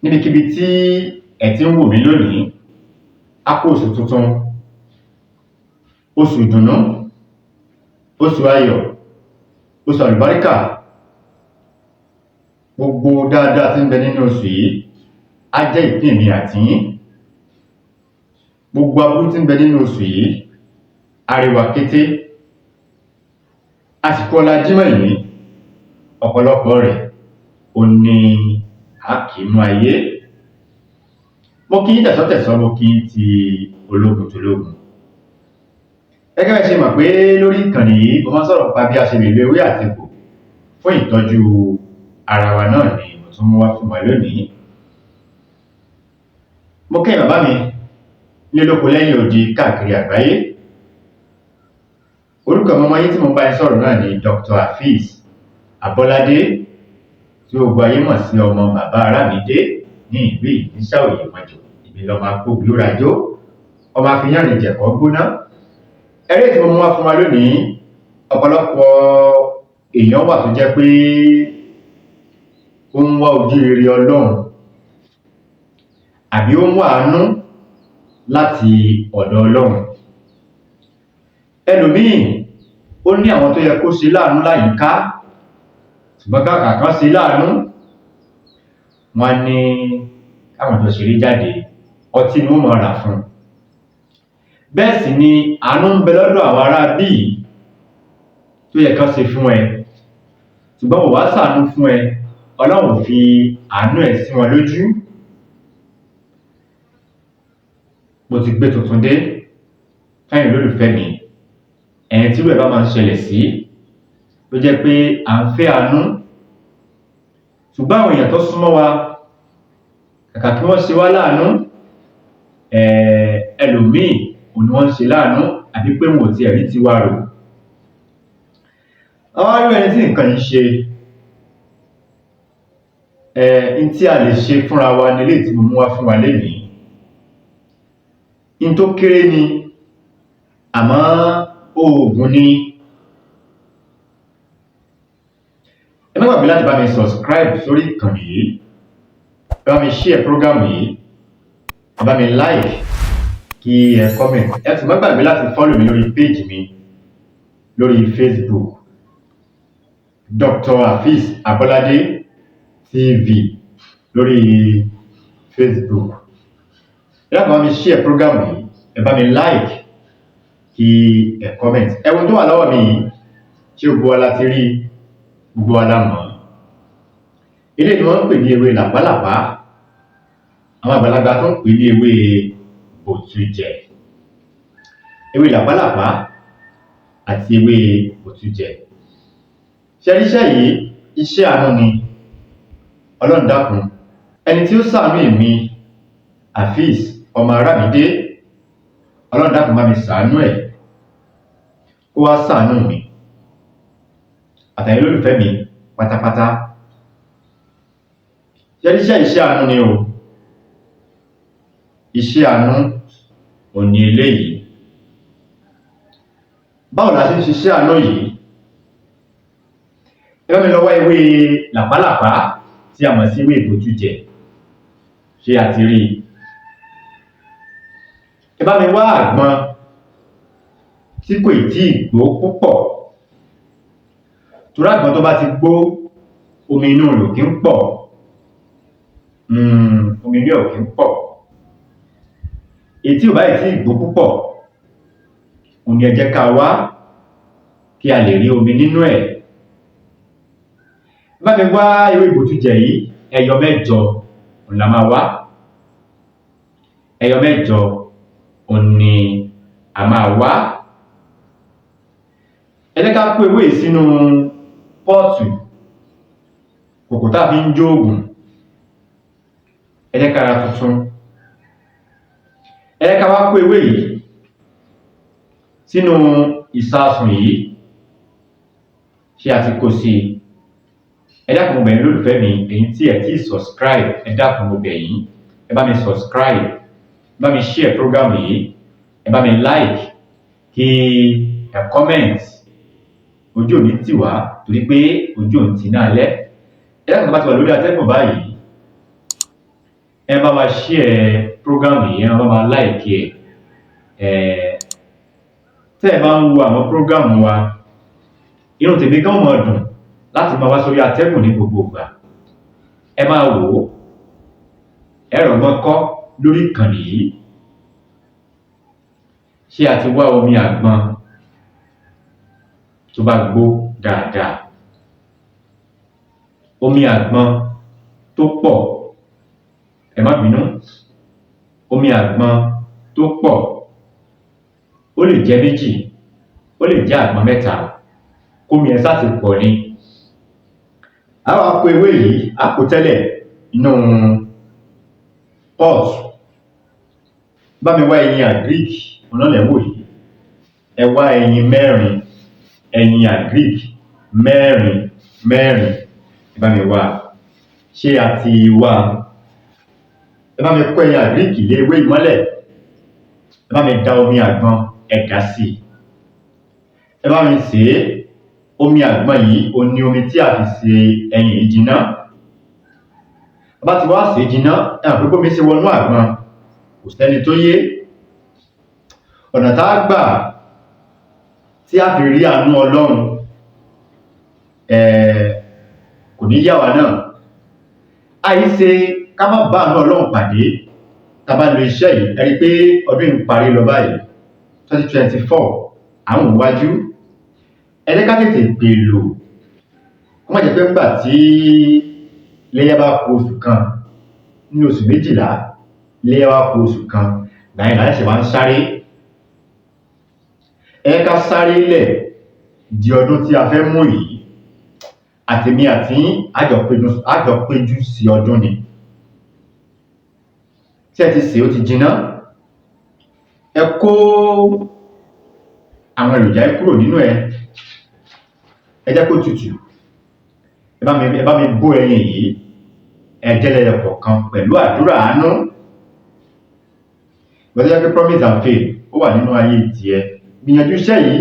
níbikíbi tí ẹ ti ń wò mí lónìí, a kú oṣù tuntun, oṣù ìdùnnú, oṣù ayọ̀, oṣù àlùbáríkà. Gbogbo dáadáa tí ń bẹ nínú oṣù yìí á jẹ́ ìpín mi àti yín. Gbogbo aburú tí ń bẹ nínú oṣù yìí á rí wa kété. Àsìkò ọlá Jímọ̀ yìí, ọ̀pọ̀lọpọ̀ rẹ̀ ó ní àkínú ayé. Mo kí yín tẹ̀sọ́tẹ̀sọ́, mo kí yín ti ológun tológun. Gẹ́gẹ́ bẹ́ẹ̀ ṣe mọ̀ pé lórí ìkànnì yìí mo máa ń sọ̀rọ̀ nípa bí a ṣe lè lo ewé àti egbò fún ìtọ́jú ara wa náà ni mo tún mú wá fún wa lónìí. Mo kẹ́yìn bàbá mi ní olóko lẹ́yìn odi káàkiri àgbáyé. Orúkọ ọmọ yín tí mo bá yín sọ̀rọ̀ náà ni Dr. Hafiz Abọ́ládé, tí gbogbo ayé mọ̀ sí ọmọ bàbá Arámidé ní ìlú Ìníṣà Òyèmọ̀jò. Èmi lọmọ agbóògbé rajó, ọmọ àfihàn ìjẹ̀kọ́ gbóná. Eré tí mo mú wá fún wa lónìí, ọ̀pọ̀lọpọ̀ èèyàn wà tó jẹ́ pé ó ń wá ojú rere Ọlọ́run àbí ó ń wá àánú láti ọ̀dọ̀ Ọlọ́run. Ẹlòmíì ó ní àwọn tó yẹ kó ṣe láàánú láyìíká, ṣùgbọ́n kàkà kan ṣe láàánú, wọ́n ní káwọn jọ ṣeré jáde, ọtí ni wọ́n máa rà fún un. Bẹ́ẹ̀ sì ni àánú ń bẹ lọ́dọ̀ àwọn ará bíi tó yẹ kán ṣe fún ẹ, ṣùgbọ́n wọ́n wá ṣàánú fún ẹ, Ọlọ́run fi àánú ẹ̀ sí wọn lójú. Mo ti gbé tuntun dé fẹ́yìn olólùfẹ́ mi, ẹ̀yin tí rẹ̀ bá máa ń ṣẹlẹ̀ sí ló jẹ́ pé à ń fẹ́ àánú, ṣùgbọ́n àwọn èèyàn tó súnmọ́ wa kàkà kí wọ́n ṣe wá láàánú, ẹlòmíì òun ni wọ́n ń ṣe láàánú àbí pé wọn ò tiẹ̀ rí tiwa rò. Àwọn arú ẹni tí nǹkan yìí ṣe, n tí a lè ṣe fúnra wa ní eléyìí tí mo mú wá fún wa lénìí. N tó kéré ni, àmọ́ oògùn ni. Ẹ má gbàgbé láti bá mi subscribe sórí ìkànnì yìí, ẹ bá mi share program yìí, ẹ bá mi like, kí ẹ comment. Ẹ sì má gbàgbé láti follow mi lórí page mi lórí Facebook, Dr. Hafiz Abọ́ládé TV lórí Facebook. Ẹ bá mi share program yìí, ẹ bá mi like, kí ẹ comment. Ẹ̀wọ̀n tó wà lọ́wọ́ mi yìí, tí gbogbo wa la ti rí, gbogbo wa la mọ̀. Ilé ni wọ́n ń pè ní ewé làpálàpá, àwọn àgbàlagbà tó ń pè ní ewé bòtújẹ. Ewé làpálàpá àti ewé bòtújẹ. Ṣẹ́ríṣẹ́ yìí iṣẹ́ àánú ni. Ọlọ́run dákun, ẹni tí ó ṣàánú èmi Hafiz ọmọ Arámidé, Ọlọ́run dákun bá mi ṣàánú ẹ̀, kó wá ṣàánú mi àtàyè olólùfẹ́ mi pátápátá. Ṣẹ́ríṣẹ́ iṣẹ́ àánú ni o. Iṣẹ́ àánú ò ní eléyìí. Báwo la ṣe ń ṣiṣẹ́ àánú yìí? Ẹ bá mi lọ wá ewé làpálàpá tí a mọ̀ sí ewé ìbòtújẹ. Ṣé a ti rí i? Ẹ bá mi wá àgbọn tí kò tí ì gbó púpọ̀. Torí àgbọn tó bá ti gbó, omi inú rẹ̀ ò kí ń pọ̀. Omi inú ẹ̀ ò kí ń pọ̀. Èyí tí ò bá tí ì gbó púpọ̀, òun ni ẹ jẹ́ ká wá, kí a lè rí omi nínú ẹ̀. Ẹ bá mi wá ewé ìbòtújẹ yìí, ẹyọ 8 òun la máa wá. Ẹyọ 8 òun ni a máa wá. Ẹ jẹ́ ká kó ewé yìí sínú pọ́ọ̀tù kòkò tá a fi ń jó òògùn. Ẹ jẹ́ ká ra tuntun. Ẹ jẹ́ ká wá kó ewé yìí sínú ìsasùn yìí. Ṣé a ti kó sí i? Ẹ dákun mo bẹ̀ yín lólùfẹ́ mi, ẹ̀yin tí ẹ ti subscribe, ẹ dákun mo bẹ̀ yín, ẹ bá mi subscribe, ẹ bá mi share program yìí, ẹ bá mi like, kí ẹ comment. Ojú ò ní tì wá torí pé ojú ò ń tì náà lẹ́. Ẹ dákun tó bá ti wà lórí atẹ́gùn báyìí, ẹ bá wa share program yìí, ẹ bá wa like ẹ̀. Tẹ́ ẹ bá ń wo àwọn program wa, inú tèmi gan máa dùn láti máa wá sórí atẹ́gùn ní gbogbo ìgbà. Ẹ máa wò ó, ẹ rọ̀gbọ́n kọ́ lórí ìkànnì yìí. Ṣé a ti wá omi àgbọn tó bá gbó dáadáa? Omi àgbọn tó pọ̀, ẹ má bínú, omi àgbọn tó pọ̀, ó lè jẹ́ méjì, ó lè jẹ́ àgbọn mẹ́ta, kómi ẹ sá ti pọ̀ ni. A wá kó ewé yìí, a kó tẹ́lẹ̀ inú pot. Bá mi wá ẹyin agric, ọ̀nà lẹ́wọ̀ yìí. Ẹ wá ẹyin mẹ́rin, ẹyin agric mẹ́rin. Ẹ bá mi wá. Ṣé a ti wá? Ẹ bá mi kó ẹyin agric lé ewé ìmọ́lẹ̀. Ẹ bá mi da omi àgbọn, ẹ dà sí i. Ẹ bá mi sè é. Omi àgbọn yìí ó ní omi tí a fi sè ẹyin yìí jiná. Bá ti wá sè é jiná, ẹ hàn pé bómi ṣe wọnú àgbọn kò sẹ́ni tó yé. Ọ̀nà tá a gbà tí a fi rí àánú Ọlọ́run kò ní yà wá náà. Àìṣe ká má bá àánú Ọlọ́run pàdé tá a bá lo iṣẹ́ yìí. Ẹ rí i pé ọdún yìí ń parí lọ báyìí, 2024, àwọn òwájú. Ẹ jẹ́ ká tètè gbèlò. Kó má jẹ́ pé nígbà tí iléyá bá kù oṣù kan, ní oṣù 12, iléyá bá kù oṣù kan, gbàyẹn là ṣẹ̀ṣẹ̀ wá ń sáré. Ẹ ká sáré lẹ̀ di ọdún tí a fẹ́ mú yìí. Àtèmi àti àjọ péjú sí ọdún ni. Tí ẹ ti sè ó ti jiná, ẹ kó àwọn èròjà yìí kúrò nínú ẹ. Ẹ jẹ́ kó tutù. Ẹ bá mi bó ẹyin yìí, ẹ jẹ́ lẹ́yọ kọ̀ọ̀kan pẹ̀lú àdúrà àánú. Gbọ́dọ̀ pé promise and faith ó wà nínú ayé tiẹ̀. Gbìyànjú iṣẹ́ yìí,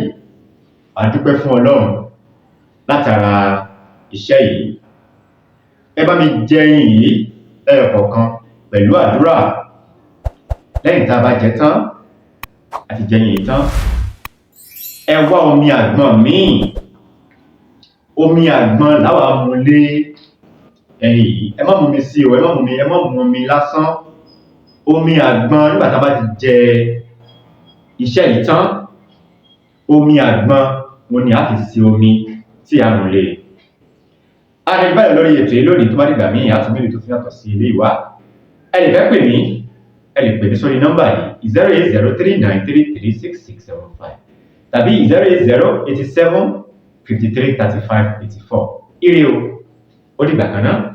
a dúpẹ́ fún Ọlọ́run látara iṣẹ́ yìí. Ẹ bá mi jẹ ẹyin yìí lẹ́yọ kọ̀ọ̀kan pẹ̀lú àdúrà. Lẹ́yìn tá a bá jẹ tán, àti jẹ ẹyin yìí tán, ẹ wá omi àgbọn míì. Omi àgbọn láwa mú lé ẹyin yìí. Ẹ má mú mi sí o, ẹ má mú mi lásán. Omi àgbọn nígbà tá a bá ti jẹ iṣẹ́ yìí tán, omi àgbọn wọn ni a fi sí omi tí a mú lé. A lè báyìí lórí ètò yìí lónìí tó bá dìgbà míì, a tún mélòó tó fi yàtọ̀ sí ilé ìwà. Ẹ lè fẹ́ pè mí, ẹ lè pè mí sórí nọ́mbà yìí 08039336675 tàbí 08087533584. Ire o, ó dìgbà kan náà.